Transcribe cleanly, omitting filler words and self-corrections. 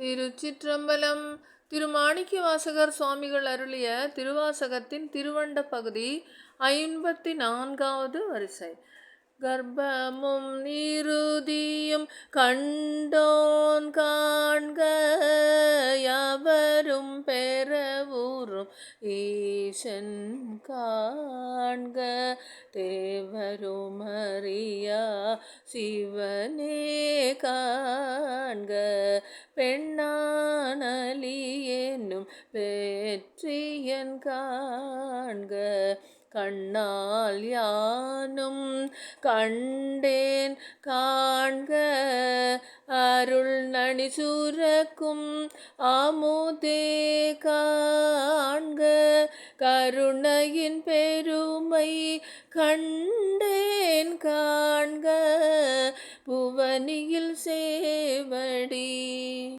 திருச்சிற்றம்பலம். திருமாணிக்கவாசகர் சுவாமிகள் அருளிய திருவாசகத்தின் திருவண்ட பகுதி 54வது வரிசை. கர்ப்பமும் நீருதியும் கண்டோன் காண்க, யாவரும் பெறவுறும் ஈசன் காண்க, தேவரும் அறியா சிவனே காண்க, பெண்ணானலி என்னும் வெற்றியன் காண்க, கண்ணால் யானும் கண்டேன் காண்க, அருள் நனி சுரக்கும் அமுதே காண்க, கருணையின் பெருமை கண்டேன் காண்க, புவனியில் சேவடி.